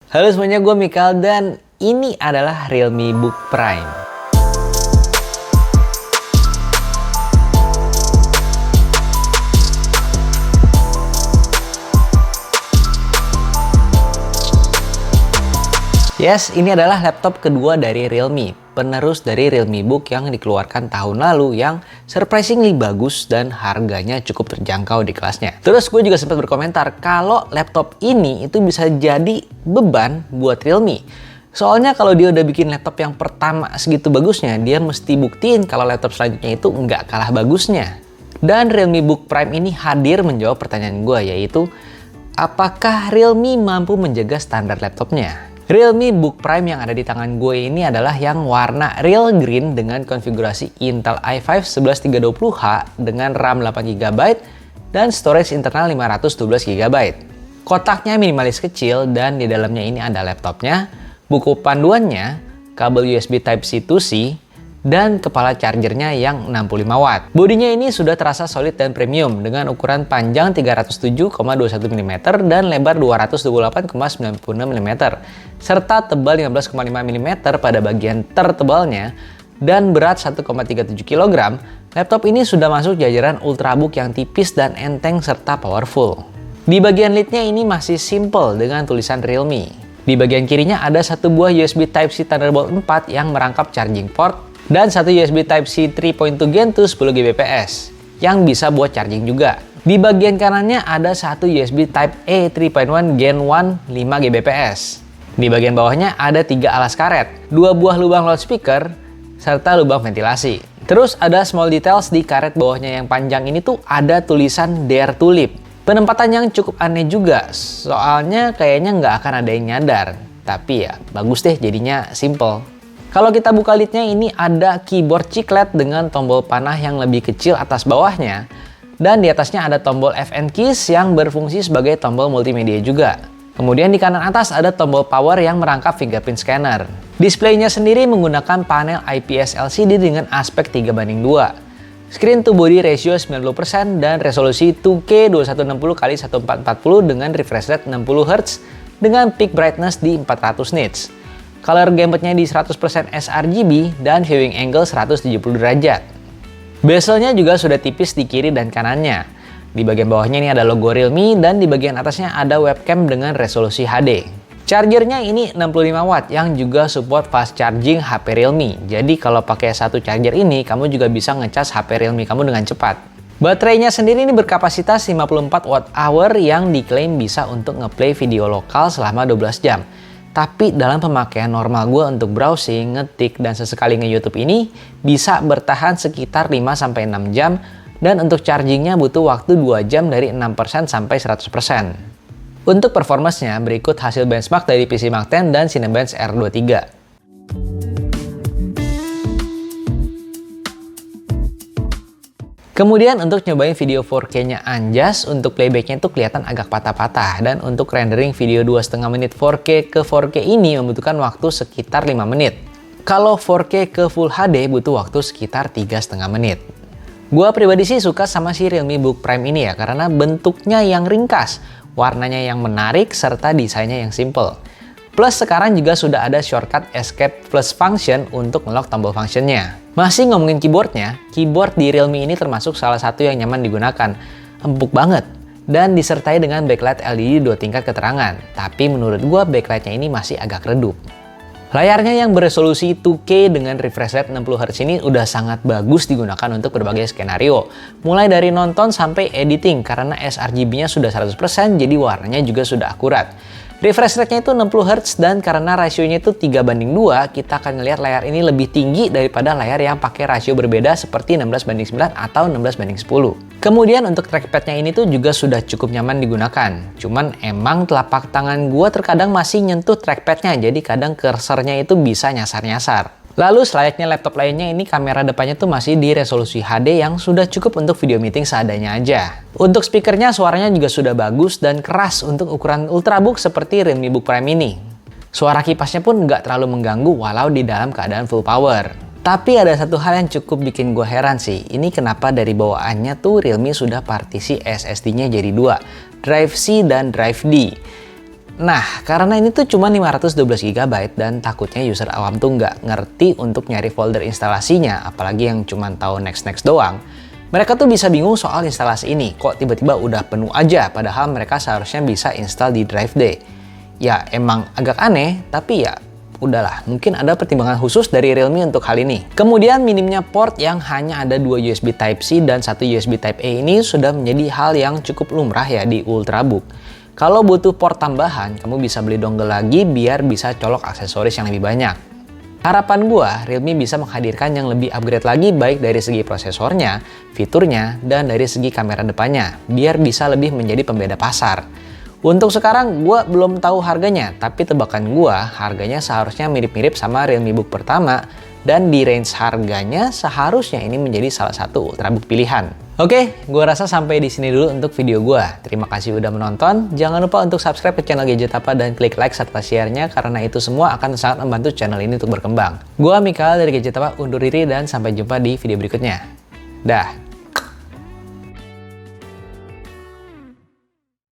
Halo semuanya, gue Mikal dan ini adalah Realme Book Prime. Yes, ini adalah laptop kedua dari Realme, penerus dari Realme Book yang dikeluarkan tahun lalu yang surprisingly bagus dan harganya cukup terjangkau di kelasnya. Terus gue juga sempat berkomentar kalau laptop ini itu bisa jadi beban buat Realme. Soalnya kalau dia udah bikin laptop yang pertama segitu bagusnya, dia mesti buktiin kalau laptop selanjutnya itu nggak kalah bagusnya. Dan Realme Book Prime ini hadir menjawab pertanyaan gue, yaitu apakah Realme mampu menjaga standar laptopnya? Realme Book Prime yang ada di tangan gue ini adalah yang warna real green dengan konfigurasi Intel i5 11320H dengan RAM 8GB dan storage internal 512GB. Kotaknya minimalis kecil dan di dalamnya ini ada laptopnya, buku panduannya, kabel USB Type-C to C, dan kepala chargernya yang 65 watt. Bodinya ini sudah terasa solid dan premium dengan ukuran panjang 307,21 mm dan lebar 228,96 mm serta tebal 15,5 mm pada bagian tertebalnya dan berat 1,37 kg. Laptop ini sudah masuk jajaran ultrabook yang tipis dan enteng serta powerful. Di bagian lidnya ini masih simple dengan tulisan Realme. Di bagian kirinya ada satu buah USB Type-C Thunderbolt 4 yang merangkap charging port dan satu USB Type-C 3.2 Gen 2 10Gbps yang bisa buat charging juga. Di bagian kanannya ada satu USB Type-A 3.1 Gen 1 5Gbps. Di bagian bawahnya ada 3 alas karet, 2 buah lubang loudspeaker, serta lubang ventilasi. Terus ada small details di karet bawahnya yang panjang ini tuh ada tulisan Dare to Live. Penempatan yang cukup aneh juga, soalnya kayaknya nggak akan ada yang nyadar. Tapi ya bagus deh jadinya simple. Kalau kita buka lidnya ini ada keyboard chiclet dengan tombol panah yang lebih kecil atas bawahnya. Dan di atasnya ada tombol FN keys yang berfungsi sebagai tombol multimedia juga. Kemudian di kanan atas ada tombol power yang merangkap fingerprint scanner. Displaynya sendiri menggunakan panel IPS LCD dengan aspek 3:2. Screen to body ratio 90% dan resolusi 2K 2160x1440 dengan refresh rate 60Hz dengan peak brightness di 400 nits. Color gamutnya di 100% sRGB dan viewing angle 170 derajat. Bezelnya juga sudah tipis di kiri dan kanannya. Di bagian bawahnya ini ada logo Realme dan di bagian atasnya ada webcam dengan resolusi HD. Chargernya ini 65 watt yang juga support fast charging HP Realme. Jadi kalau pakai satu charger ini, kamu juga bisa ngecas HP Realme kamu dengan cepat. Baterainya sendiri ini berkapasitas 54 Wh yang diklaim bisa untuk ngeplay video lokal selama 12 jam. Tapi dalam pemakaian normal gue untuk browsing, ngetik, dan sesekali nge-YouTube ini bisa bertahan sekitar 5-6 jam dan untuk chargingnya butuh waktu 2 jam dari 6% sampai 100%. Untuk performance-nya berikut hasil benchmark dari PC Mark X dan Cinebench R23. Kemudian untuk nyobain video 4K-nya anjas, untuk playback-nya itu kelihatan agak patah-patah. Dan untuk rendering video 2,5 menit 4K ke 4K ini membutuhkan waktu sekitar 5 menit. Kalau 4K ke Full HD butuh waktu sekitar 3,5 menit. Gua pribadi sih suka sama si Realme Book Prime ini ya, karena bentuknya yang ringkas, warnanya yang menarik, serta desainnya yang simple. Plus sekarang juga sudah ada shortcut Escape Plus function untuk ngelock tombol functionnya. Masih ngomongin keyboardnya, keyboard di Realme ini termasuk salah satu yang nyaman digunakan. Empuk banget. Dan disertai dengan backlight LED 2 tingkat keterangan. Tapi menurut gua backlightnya ini masih agak redup. Layarnya yang beresolusi 2K dengan refresh rate 60Hz ini udah sangat bagus digunakan untuk berbagai skenario. Mulai dari nonton sampai editing karena sRGB-nya sudah 100% jadi warnanya juga sudah akurat. Refresh rate-nya itu 60Hz dan karena rasionya itu 3:2, kita akan ngelihat layar ini lebih tinggi daripada layar yang pakai rasio berbeda seperti 16:9 atau 16:10. Kemudian untuk trackpad-nya ini tuh juga sudah cukup nyaman digunakan. Cuman emang telapak tangan gua terkadang masih nyentuh trackpad-nya, jadi kadang cursornya itu bisa nyasar-nyasar. Lalu selayaknya laptop lainnya ini kamera depannya tuh masih di resolusi HD yang sudah cukup untuk video meeting seadanya aja. Untuk speakernya suaranya juga sudah bagus dan keras untuk ukuran ultrabook seperti Realme Book Prime ini. Suara kipasnya pun nggak terlalu mengganggu walau di dalam keadaan full power. Tapi ada satu hal yang cukup bikin gue heran sih. Ini kenapa dari bawaannya tuh Realme sudah partisi SSD-nya jadi 2, Drive C dan Drive D. Nah, karena ini tuh cuma 512 GB dan takutnya user awam tuh nggak ngerti untuk nyari folder instalasinya, apalagi yang cuma tahu next-next doang. Mereka tuh bisa bingung soal instalasi ini, kok tiba-tiba udah penuh aja, padahal mereka seharusnya bisa install di Drive D. Ya emang agak aneh, tapi ya udahlah, mungkin ada pertimbangan khusus dari Realme untuk hal ini. Kemudian minimnya port yang hanya ada 2 USB Type-C dan 1 USB Type-A ini sudah menjadi hal yang cukup lumrah ya di Ultrabook. Kalau butuh port tambahan, kamu bisa beli dongle lagi biar bisa colok aksesoris yang lebih banyak. Harapan gua, Realme bisa menghadirkan yang lebih upgrade lagi baik dari segi prosesornya, fiturnya, dan dari segi kamera depannya, biar bisa lebih menjadi pembeda pasar. Untuk sekarang, gua belum tahu harganya, tapi tebakan gua harganya seharusnya mirip-mirip sama Realme Book pertama, dan di range harganya seharusnya ini menjadi salah satu Ultrabook pilihan. Oke, gua rasa sampai di sini dulu untuk video gua. Terima kasih udah menonton. Jangan lupa untuk subscribe ke channel Gadget Tapa dan klik like serta share-nya karena itu semua akan sangat membantu channel ini untuk berkembang. Gua Mikael dari Gadget Tapa undur diri dan sampai jumpa di video berikutnya. Dah.